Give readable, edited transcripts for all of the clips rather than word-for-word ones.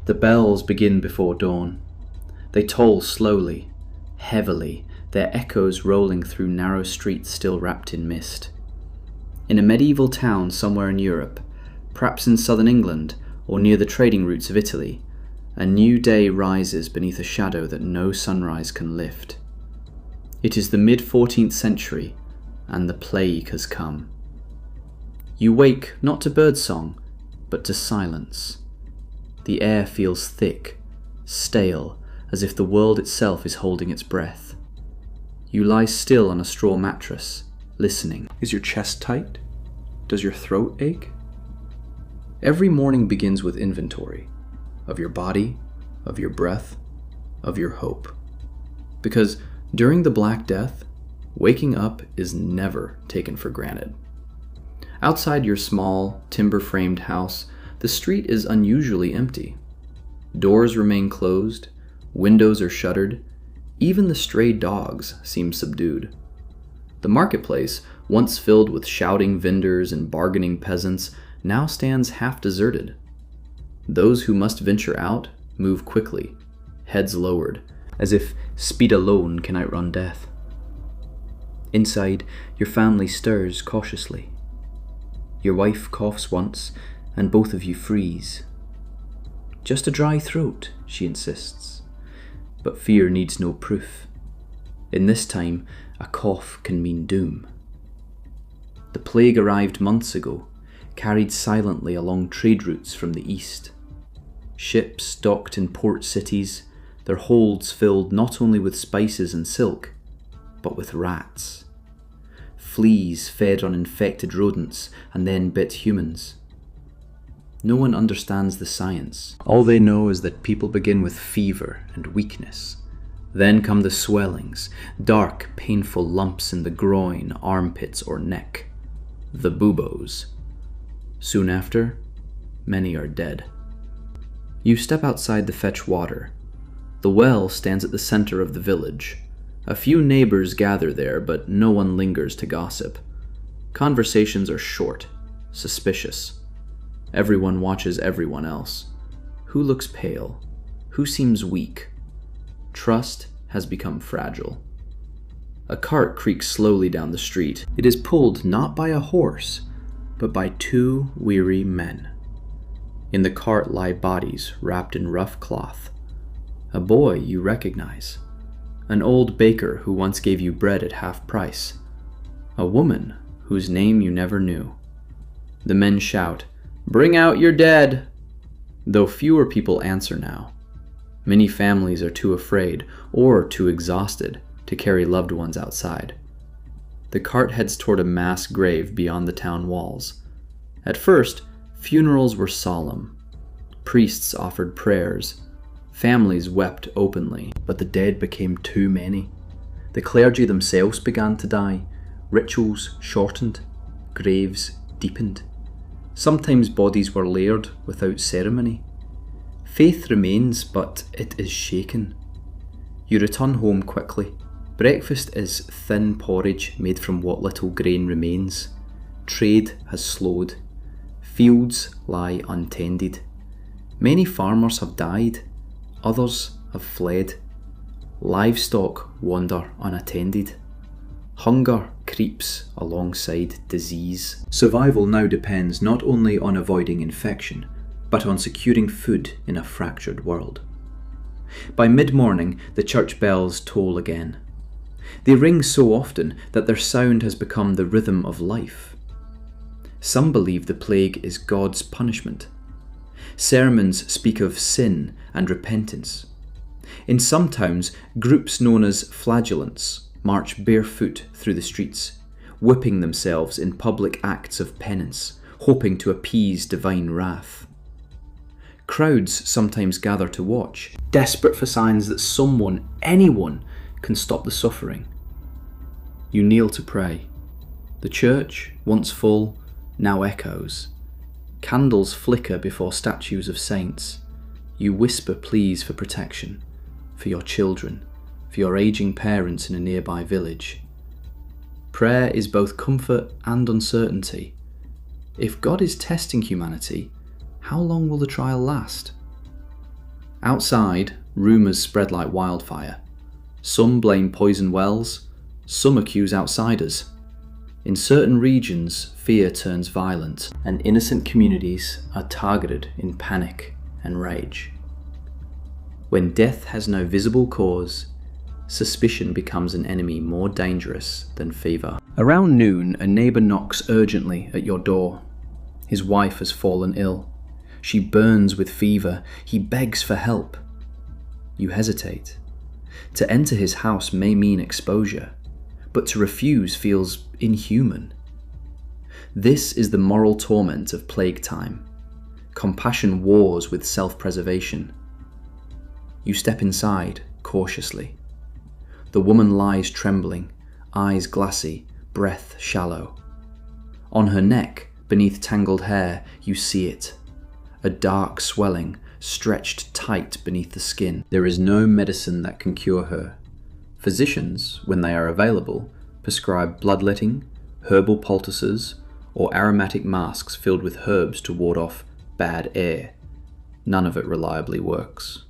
The bells begin before dawn. They toll slowly, heavily, their echoes rolling through narrow streets still wrapped in mist. In a medieval town somewhere in Europe, perhaps in southern England or near the trading routes of Italy, a new day rises beneath a shadow that no sunrise can lift. It is the mid-14th century, and the plague has come. You wake not to birdsong, but to silence. The air feels thick, stale, as if the world itself is holding its breath. You lie still on a straw mattress, listening. Is your chest tight? Does your throat ache? Every morning begins with inventory of your body, of your breath, of your hope. Because during the Black Death, waking up is never taken for granted. Outside your small, timber-framed house, the street is unusually empty. Doors remain closed, windows are shuttered, even the stray dogs seem subdued. The marketplace, once filled with shouting vendors and bargaining peasants, now stands half deserted. Those who must venture out move quickly, heads lowered, as if speed alone can outrun death. Inside, your family stirs cautiously. Your wife coughs once, and both of you freeze. Just a dry throat, she insists. But fear needs no proof. In this time, a cough can mean doom. The plague arrived months ago, carried silently along trade routes from the east. Ships docked in port cities, their holds filled not only with spices and silk, but with rats. Fleas fed on infected rodents and then bit humans. No one understands the science. All they know is that people begin with fever and weakness. Then come the swellings, dark, painful lumps in the groin, armpits, or neck. The buboes. Soon after, many are dead. You step outside to fetch water. The well stands at the center of the village. A few neighbors gather there, but no one lingers to gossip. Conversations are short, suspicious. Everyone watches everyone else. Who looks pale? Who seems weak? Trust has become fragile. A cart creaks slowly down the street. It is pulled not by a horse, but by two weary men. In the cart lie bodies wrapped in rough cloth. A boy you recognize. An old baker who once gave you bread at half price. A woman whose name you never knew. The men shout, "Bring out your dead!" Though fewer people answer now. Many families are too afraid or too exhausted to carry loved ones outside. The cart heads toward a mass grave beyond the town walls. At first, funerals were solemn. Priests offered prayers. Families wept openly, but the dead became too many. The clergy themselves began to die. Rituals shortened. Graves deepened. Sometimes bodies were layered without ceremony. Faith remains, but it is shaken. You return home quickly. Breakfast is thin porridge made from what little grain remains. Trade has slowed. Fields lie untended. Many farmers have died. Others have fled. Livestock wander unattended. Hunger creeps alongside disease. Survival now depends not only on avoiding infection, but on securing food in a fractured world. By mid-morning, the church bells toll again. They ring so often that their sound has become the rhythm of life. Some believe the plague is God's punishment. Sermons speak of sin and repentance. In some towns, groups known as flagellants march barefoot through the streets, whipping themselves in public acts of penance, hoping to appease divine wrath. Crowds sometimes gather to watch, desperate for signs that someone, anyone, can stop the suffering. You kneel to pray. The church, once full, now echoes. Candles flicker before statues of saints. You whisper pleas for protection, for your children, for your aging parents in a nearby village. Prayer is both comfort and uncertainty. If God is testing humanity, how long will the trial last? Outside, rumours spread like wildfire. Some blame poison wells, some accuse outsiders. In certain regions, fear turns violent, and innocent communities are targeted in panic and rage. When death has no visible cause, suspicion becomes an enemy more dangerous than fever. Around noon, a neighbour knocks urgently at your door. His wife has fallen ill. She burns with fever. He begs for help. You hesitate. To enter his house may mean exposure, but to refuse feels inhuman. This is the moral torment of plague time. Compassion wars with self-preservation. You step inside, cautiously. The woman lies trembling, eyes glassy, breath shallow. On her neck, beneath tangled hair, you see it. A dark swelling, stretched tight beneath the skin. There is no medicine that can cure her. Physicians, when they are available, prescribe bloodletting, herbal poultices, or aromatic masks filled with herbs to ward off bad air. None of it reliably works.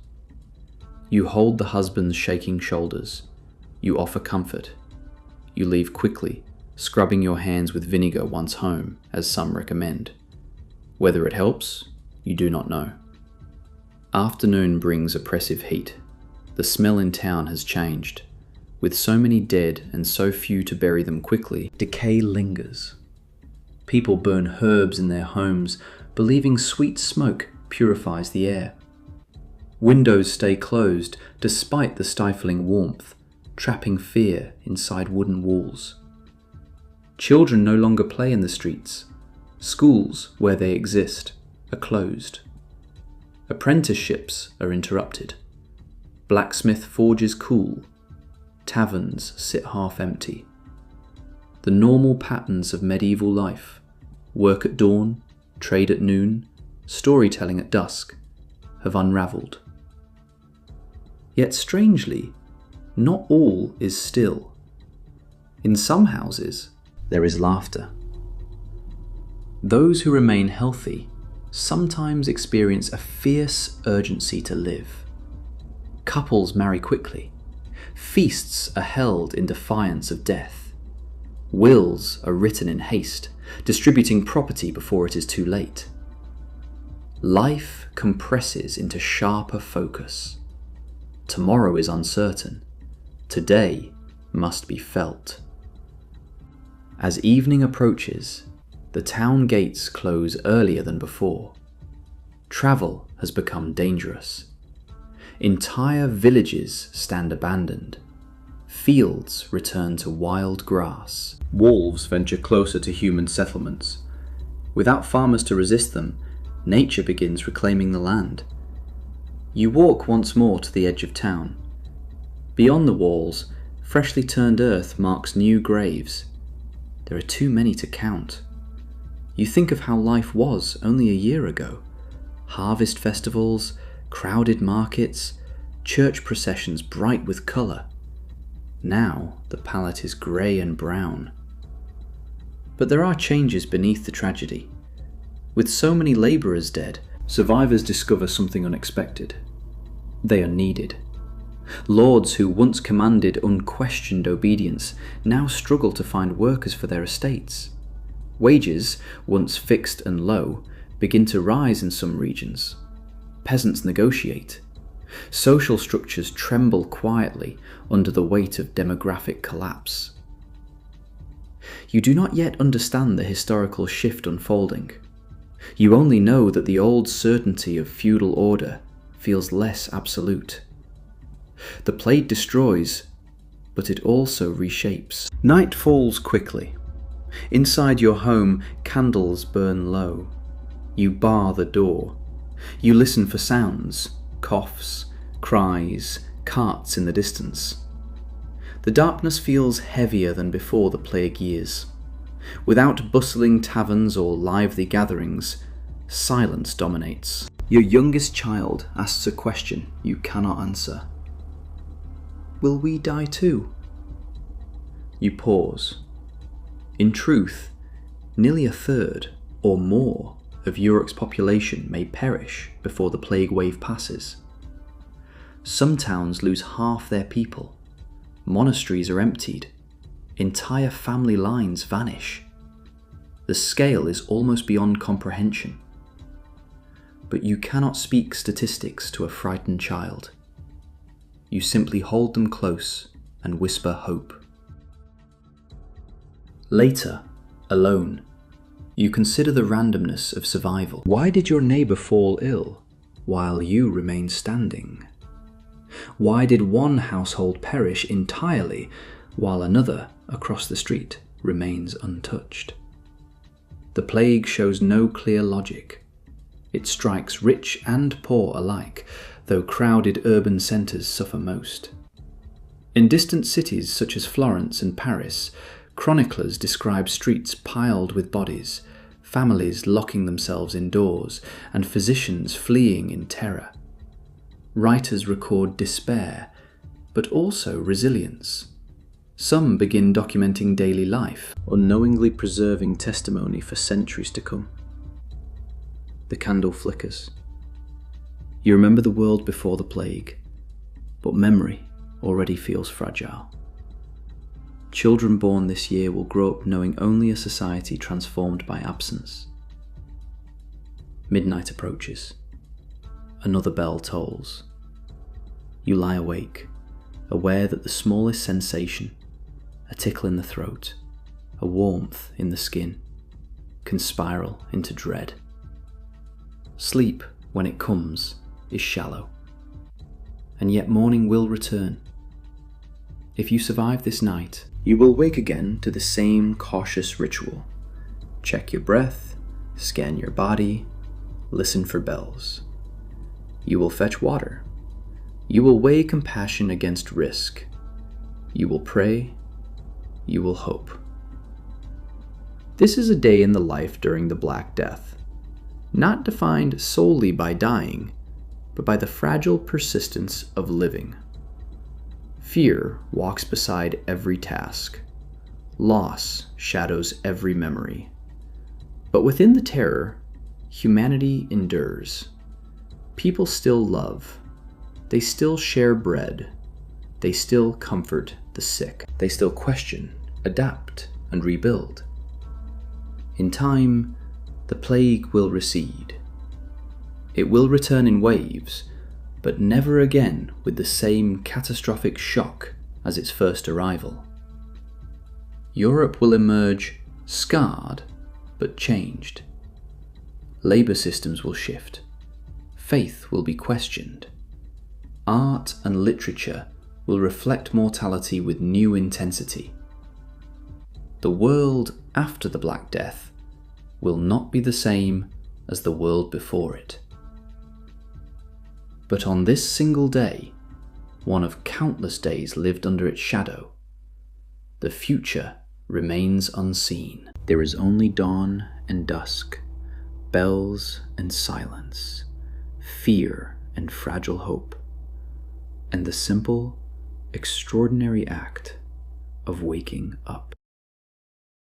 You hold the husband's shaking shoulders. You offer comfort. You leave quickly, scrubbing your hands with vinegar once home, as some recommend. Whether it helps, you do not know. Afternoon brings oppressive heat. The smell in town has changed. With so many dead and so few to bury them quickly, decay lingers. People burn herbs in their homes, believing sweet smoke purifies the air. Windows stay closed despite the stifling warmth, trapping fear inside wooden walls. Children no longer play in the streets. Schools, where they exist, are closed. Apprenticeships are interrupted. Blacksmith forges cool. Taverns sit half empty. The normal patterns of medieval life, work at dawn, trade at noon, storytelling at dusk, have unravelled. Yet strangely, not all is still. In some houses, there is laughter. Those who remain healthy sometimes experience a fierce urgency to live. Couples marry quickly. Feasts are held in defiance of death. Wills are written in haste, distributing property before it is too late. Life compresses into sharper focus. Tomorrow is uncertain. Today must be felt. As evening approaches, the town gates close earlier than before. Travel has become dangerous. Entire villages stand abandoned. Fields return to wild grass. Wolves venture closer to human settlements. Without farmers to resist them, nature begins reclaiming the land. You walk once more to the edge of town. Beyond the walls, freshly turned earth marks new graves. There are too many to count. You think of how life was only a year ago. Harvest festivals, crowded markets, church processions bright with colour. Now the palette is grey and brown. But there are changes beneath the tragedy. With so many labourers dead, survivors discover something unexpected. They are needed. Lords who once commanded unquestioned obedience now struggle to find workers for their estates. Wages, once fixed and low, begin to rise in some regions. Peasants negotiate. Social structures tremble quietly under the weight of demographic collapse. You do not yet understand the historical shift unfolding. You only know that the old certainty of feudal order feels less absolute. The plague destroys, but it also reshapes. Night falls quickly. Inside your home, candles burn low. You bar the door. You listen for sounds, coughs, cries, carts in the distance. The darkness feels heavier than before the plague years. Without bustling taverns or lively gatherings, silence dominates. Your youngest child asks a question you cannot answer. Will we die too? You pause. In truth, nearly a third or more of Europe's population may perish before the plague wave passes. Some towns lose half their people. Monasteries are emptied. Entire family lines vanish. The scale is almost beyond comprehension. But you cannot speak statistics to a frightened child. You simply hold them close and whisper hope. Later, alone, you consider the randomness of survival. Why did your neighbor fall ill while you remained standing? Why did one household perish entirely while another across the street remains untouched? The plague shows no clear logic. It strikes rich and poor alike, though crowded urban centres suffer most. In distant cities such as Florence and Paris, chroniclers describe streets piled with bodies, families locking themselves indoors, and physicians fleeing in terror. Writers record despair, but also resilience. Some begin documenting daily life, unknowingly preserving testimony for centuries to come. The candle flickers. You remember the world before the plague, but memory already feels fragile. Children born this year will grow up knowing only a society transformed by absence. Midnight approaches. Another bell tolls. You lie awake, aware that the smallest sensation, a tickle in the throat, a warmth in the skin, can spiral into dread. Sleep, when it comes, is shallow. And yet morning will return. If you survive this night, you will wake again to the same cautious ritual. Check your breath, scan your body, listen for bells. You will fetch water. You will weigh compassion against risk. You will pray. You will hope. This is a day in the life during the Black Death, not defined solely by dying, but by the fragile persistence of living. Fear walks beside every task. Loss shadows every memory. But within the terror, humanity endures. People still love. They still share bread. They still comfort the sick. They still question, adapt, and rebuild. In time, the plague will recede. It will return in waves, but never again with the same catastrophic shock as its first arrival. Europe will emerge scarred, but changed. Labour systems will shift. Faith will be questioned. Art and literature will reflect mortality with new intensity. The world after the Black Death will not be the same as the world before it. But on this single day, one of countless days lived under its shadow, the future remains unseen. There is only dawn and dusk, bells and silence, fear and fragile hope, and the simple, extraordinary act of waking up.